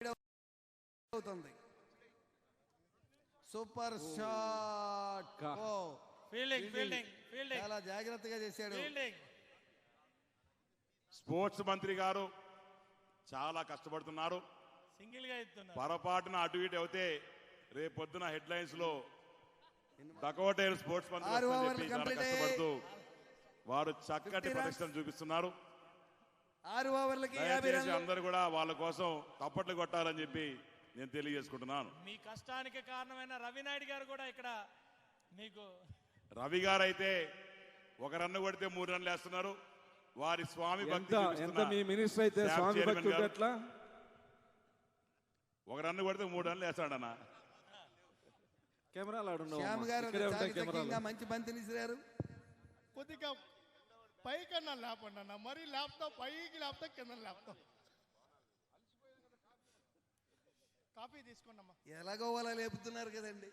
అవుతుంది. Super shot. Fielding చాలా జాగ్రత్తగా చేశాడు. స్పోర్ట్స్ మంత్రి గారు చాలా కష్టపడుతున్నారు. సింగిల్ గా ఇస్తున్నారు. పొరపాటున అటు ఇటు అవుతే రేపొద్దున హెడ్ లైన్స్ లో డకౌట్ అయిన స్పోర్ట్స్ మంత్రి వస్తుందని చెప్పి చాలా కష్టపడుతూ వారు చక్కటి ప్రదర్శన చూపిస్తున్నారు. 6 ఓవర్లకి 50 రన్లు. అందరూ కూడా వాళ్ళ కోసం తప్పట్లు కొట్టాలని చెప్పి నేను తెలియజేసుకుంటున్నాను. మీ కష్టానికి కారణమైన రవి నాయుడు గారు కూడా ఇక్కడ మీకు రవి గారు అయితే 1 రన్ను కొడితే 3 రన్లు వేస్తున్నారు. వారి స్వామి భక్తి ఎంత మీ మినిస్టర్ అయితే స్వామి భక్తి ఎట్లా 1 రన్ను కొడితే 3 రన్లు వేస్తాడన్న. కెమెరాలు శ్యామ్ గారు మంచి బంతిని ఇసిరారు. కొద్దిగా పైకన్నా లేపండి అన్న, మరి లేపుతా పైకి లేపుతా కింద లేపుతా. కాఫీ తీసుకోండి అమ్మా. ఎలాగో అలా లేపుతున్నారు కదండి.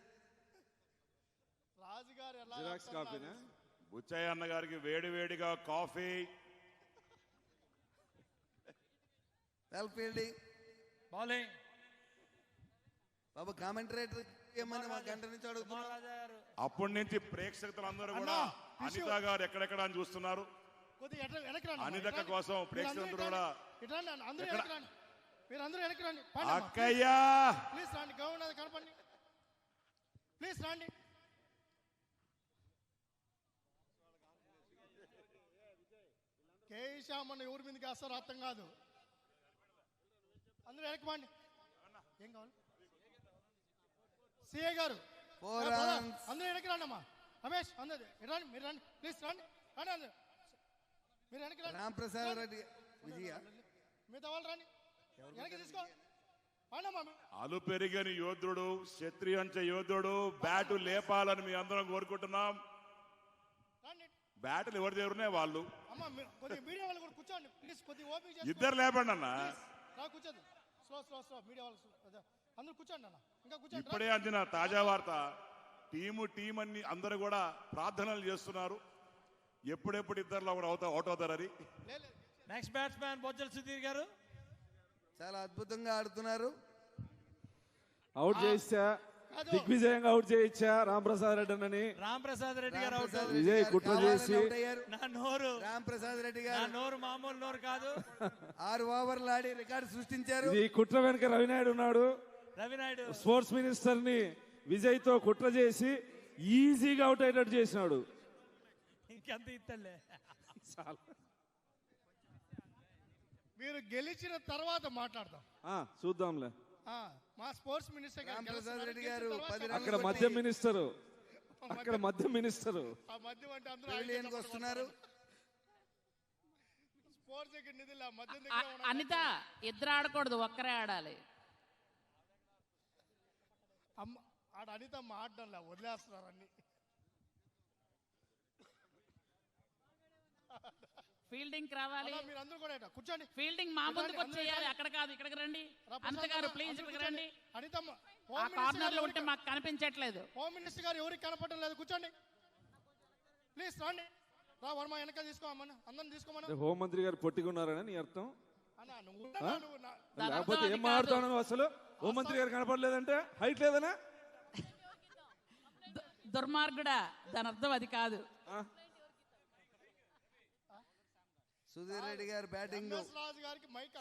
రాజుగారు జిరాక్స్ కాఫీనా? బుచ్చయ్య అన్న గారికి వేడి వేడిగా కాఫీ. Well fielding. బౌలింగ్ బాబు కామెంటరేటర్ ఏమని మా గంట నుంచి అడుగుతున్నారు. అప్పటి నుంచి ప్రేక్షకులందరూ కూడా అనిత గారు ఎక్కడెక్కడ అని చూస్తున్నారు. అనిత కోసం ప్రేక్షకులందరూ కూడా అక్కయ్య ప్లీజ్ రండి, గౌరవ కనపండి ప్లీజ్ రండి. కేశామన్న ఎవరి మీదకి వేస్తారో అర్థం కాదు. అందరూ వెనకమండి. ఏం కావాలి సిఏ గారు? అందరూ వెనక్కి రండి అమ్మా. రమేష్ అందరు రండి, మీరు రండి ప్లీజ్ రండి రండి అందరు మీరు వెనక్కి రండి. రాంప్రసాద్ రెడ్డి విజయ మిగతా వాళ్ళు రండి వెనక్కి తీసుకోండి. అలు పెరిగని యోధుడు, క్షత్రియంచ యోధుడు, బ్యాటు లేపాలని మీ అందరం కోరుకుంటున్నాం. బ్యాటులు ఎవరి దగ్గరనే వాళ్ళు మీడియా వాళ్ళు కూడా కూర్చోండి ప్లీజ్. కొద్దిగా ఓపిక ఇద్దరు లేపండి అన్న. కూర్చోండి స్లో స్లో స్లో మీడియా వాళ్ళు అందరూ కూర్చోండి అన్న. ఇంకా కూర్చోండి. ఇప్పుడే అందిన తాజా వార్త, టీం అన్ని అందరూ కూడా ప్రార్థనలు చేస్తున్నారు ఎప్పుడెప్పుడు ఇద్దరులో కూడా అవుట్ అవుతారని. నెక్స్ట్ బ్యాట్స్మెన్ బొజ్జల సుధీర్ గారు చాలా అద్భుతంగా ఆడుతున్నారు. అవుట్ చేయిచ్చా, దిగ్విజయంగా అవుట్ చేయించా రాంప్రసాద్ రెడ్డి అని. రాంప్రసాద్ రెడ్డి గారు అవుట్. విజయ్ కుట్ర చేసి నా నోరు రాంప్రసాద్ రెడ్డి గారు నోరు మామూలు నోరు కాదు. 6 ఓవర్లు ఆడి రికార్డు సృష్టించారు. ఈ కుట్ర వెనుక రవినాయుడు ఉన్నాడు. రవినాయుడు స్పోర్ట్స్ మినిస్టర్ ని విజయ్ తో కుట్ర చేసి ఈజీగా అవుట్ అయ్యేటట్టు చేసినాడు. ఇంకెంత ఇత్తలే మీరు గెలిచిన తర్వాత మాట్లాడదాం. చూద్దాంలే. మా స్పోర్ట్స్ మినిస్టర్ రాంప్రసాద్ రెడ్డి గారు అక్కడ మధ్య మినిస్టరు, అక్కడ మధ్య మినిస్టరు మధ్యం అంటే అందరూ వస్తున్నారు. స్పోర్ట్స్ దగ్గర నిధులు మధ్యం అనిత ఇద్దరు ఆడకూడదు, ఒక్కరే ఆడాలి. ఆడ అనిత ఆడడంలా వదిలేస్తున్నారు అన్ని. ఫీల్డింగ్ రావాలి. మీరు అందరూ కూడా కూర్చోండి. ఫీల్డింగ్ మా ముందుకు వచ్చేయాలి, అక్కడ కాదు ఇక్కడికి రండి. అనిత గారు ప్లీజ్ ఇక్కడికి రండి. ఆ కార్నర్ లో ఉంటే మాకు కనిపించట్లేదు. హోమ్ మినిస్టర్ గారు ఎవరికి కనపడడం లేదు, కూర్చోండి ప్లీజ్. రండి రా వర్మ, వెనక తీసుకోమని అందరిని తీసుకోమని. హోం మంత్రి గారు పొట్టిగున్నారని నీ అర్థం? లేకపోతే ఏం మాట్లాడుతున్నావు అసలు? హోం మంత్రి గారు కనపడలేదంటే హైట్ లేదనా? దుర్మార్గుడా, దాని అర్థం అది కాదు. సుధీర్ రెడ్డి గారు బ్యాటింగ్,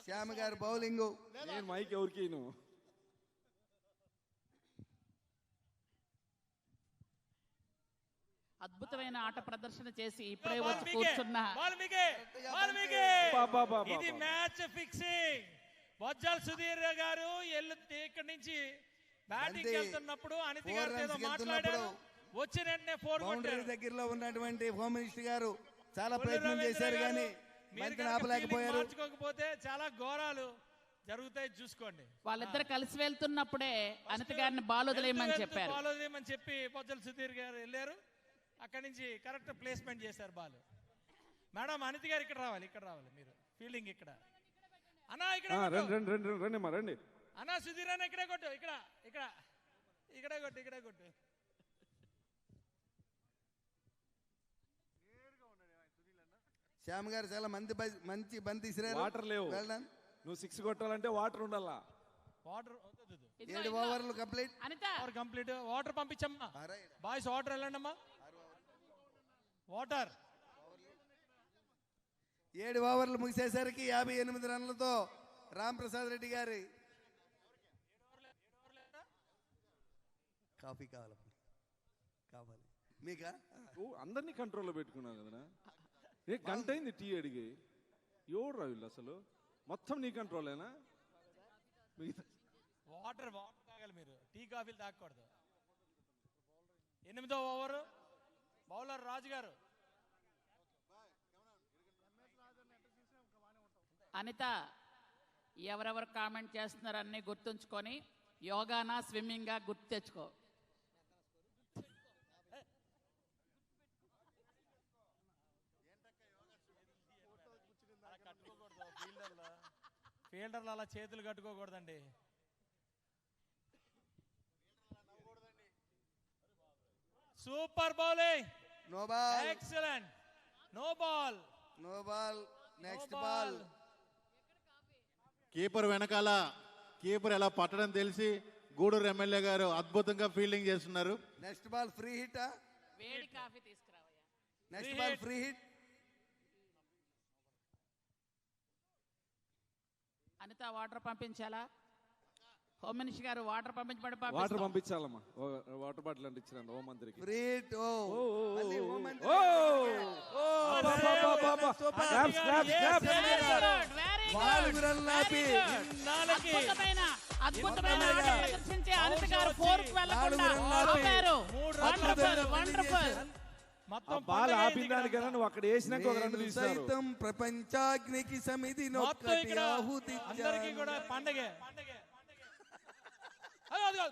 శ్యామ్ గారు బౌలింగ్. నేను మైక్ ఎవరికి నువ్వు? అద్భుతమైన ఆట ప్రదర్శన చేసి ఇప్పుడే వచ్చి కూర్చున్న ఇది మ్యాచ్ ఫిక్సింగ్. బొజ్జల సుధీర్ గారు ఇక్కడి నుంచి బ్యాటింగ్ వెళ్తున్నప్పుడు అనిత గారు ఏదో మాట్లాడారు, వచ్చి వెంటనే 4 బౌండరీ దగ్గరలో ఉన్నటువంటి హోమ్ మినిస్టర్ గారు చాలా ప్రయత్నం చేశారు కానీ మార్చుకోకపోతే చాలా ఘోరాలు జరుగుతాయి, చూసుకోండి. వాళ్ళిద్దరు కలిసి వెళ్తున్నప్పుడే అనిత గారిని బాల్ వదిలేయమని చెప్పారు. బాల్ వదిలేయమని చెప్పి బొజ్జల సుధీర్ గారు వెళ్ళారు. అక్కడి నుంచి కరెక్ట్ ప్లేస్మెంట్ చేశారు బాల్. మేడం అనిత గారు ఇక్కడ రావాలి మీరు ఫీల్డింగ్ ఇక్కడ. అన్నా ఇక్కడ రండి అన్నా, సుధీర్ అన్న ఇక్కడే కొట్టు, ఇక్కడే కొట్టు. శ్యామ్ గారు చాలా మంచి బంతి ఇసిరారు. వాటర్ లేవు, నువ్వు 6 కొట్టాలంటే వాటర్ ఉండాలా. వాటర్ ఇదిగో, 7 ఇదిగో. ఓవర్లు కంప్లీట్. అనిత కంప్లీట్. వాటర్ పంపించమ్మా బాయ్స్, వాటర్ వెళ్ళండి అమ్మా. వాటర్ 7 ఓవర్లు ముగిసేసరికి 58 రన్లతో రాంప్రసాద్ రెడ్డి గారి కాఫీ కావాలి మీకా? అందరినీ కంట్రోల్లో పెట్టుకున్నావు కదనా? ఏ గంట అయింది టీ అడిగి. ఎవడు రా వీళ్ళు అసలు? మొత్తం నీ కంట్రోలేనా? వాటర్ తాగాలి మీరు, టీ కాఫీలు తాగకూడదు. 8వ ఓవర్ బౌలర్ రాజు గారు. అనిత ఎవరెవరు కామెంట్ చేస్తున్నారు అన్ని గుర్తుంచుకొని యోగానా స్విమ్మింగ్గా గుర్తు తెచ్చుకో. ఫీల్డర్లు అలా చేతులు కట్టుకోకూడదండి. Super bowling, no ball, excellent. No ball, no ball. Next ball. Keeper వెనకాల కీపర్ ఎలా పట్టడం తెలిసి గూడూరు ఎమ్మెల్యే గారు అద్భుతంగా ఫీల్డింగ్ చేస్తున్నారు. Next ball free hit. వేడి కాఫీ తీసుకురావయ్యా. Next ball free hit. Anitha water పంపించాలా? హోమ్ మినిస్టర్ గారు వాటర్ పంపించబడి వాటర్ పంపించాలమ్మా. వాటర్ బాటిల్ అంటే ఇచ్చిన హోం మంత్రికి. Free hit. మళ్ళీ హోం మంత్రి. అద్భుతమైన ఆట ప్రదర్శించే అనిత గారు 4కు వెళ్లకుండా ఆపారు. Wonderful, wonderful. మొత్తం బాల్ ఆపిన దానికన్నా నువ్వు అక్కడ వేసినాక ఒక రెండు తీస్తారు. సైతం ప్రపంచాగ్నికి సమితి మొత్తం ఇక్కడ అందరికీ కూడా పండగే.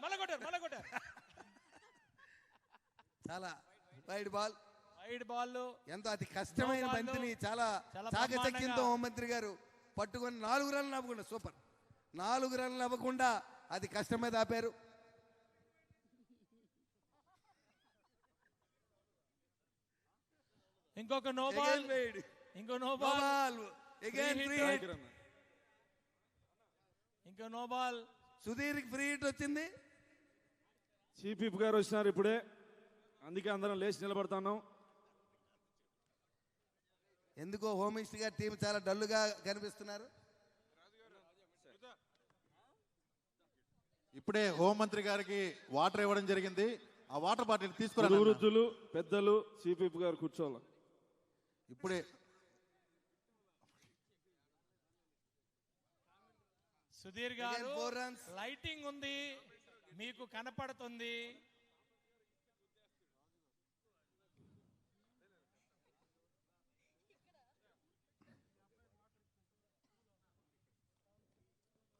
మళ్ళీ కొట్టారు. చాలా వైడ్ బాల్. వైడ్ బాల్ ఎంతో అతి కష్టమైన బంతిని చాలా చాలా చాకచక్యంతో బ్రహ్మాండంగా హోంమంత్రి గారు పట్టుకొని 4 రన్లు అవ్వకుండా సూపర్ 4 రన్లు అవ్వకుండా అది కష్టం మీద ఆపారు. ఇంకొక నో బాల్, ఇంకో నో బాల్, ఇంకో no ball. Sudheer free hit వచ్చింది. చీఫ్ విప్ గారు వచ్చినారు ఇప్పుడే, అందుకే అందరం లేచి నిలబడుతున్నాం. ఎందుకో హోమ్ మినిస్టర్ గారి టీం చాలా డల్లుగా కనిపిస్తున్నారు. ఇప్పుడే హోంమంత్రి గారికి వాటర్ ఇవ్వడం జరిగింది. ఆ వాటర్ బాటిల్ తీసుకురా. వృద్ధులు పెద్దలు చీఫ్ విప్ గారు కూర్చోవాలి. ఇప్పుడే సుధీర్ గారు, 4 runs. లైటింగ్ ఉంది, మీకు కనపడుతుంది.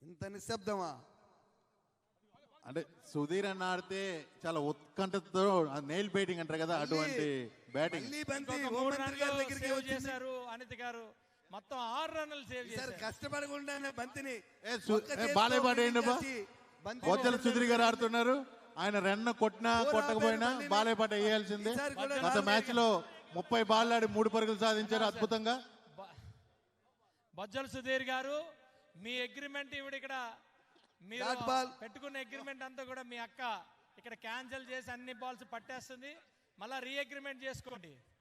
ఇంత నిశ్శబ్దమా? అంటే సుధీర్ అన్న ఆడితే చాలా ఉత్కంఠతో నెయిల్ బైటింగ్ అంటారు కదా, అటువంటి బ్యాటింగ్. మళ్ళీ బంతి ఇంకొక హోమ్ 3 మంత్రి గారి రన్లు దగ్గరికి సేవ్ వచ్చింది. చేశారు అనిత గారు. మొత్తం 6 రన్నులు సేవ్ ఈసారి చేశారు. కష్టపడకుండానే బంతిని బాలే పాట బొజ్జల సుధీర్ గారు ఆడుతున్నారు. ఆయన రన్ కొట్టినా కొట్టకపోయినా బాలే పాట వేయాల్సిందే. గత మ్యాచ్ లో 30 బాల్ ఆడి 3 పరుగులు సాధించారు అద్భుతంగా. బొజ్జల సుధీర్ గారు, మీ అగ్రిమెంట్ ఇవిడ ఇక్కడ మీరు Dot ball. పెట్టుకున్న అగ్రిమెంట్ అంతా కూడా మీ అక్క ఇక్కడ క్యాన్సిల్ చేసి అన్ని బాల్స్ పట్టేస్తుంది. మళ్ళా రీ అగ్రిమెంట్ చేసుకోండి.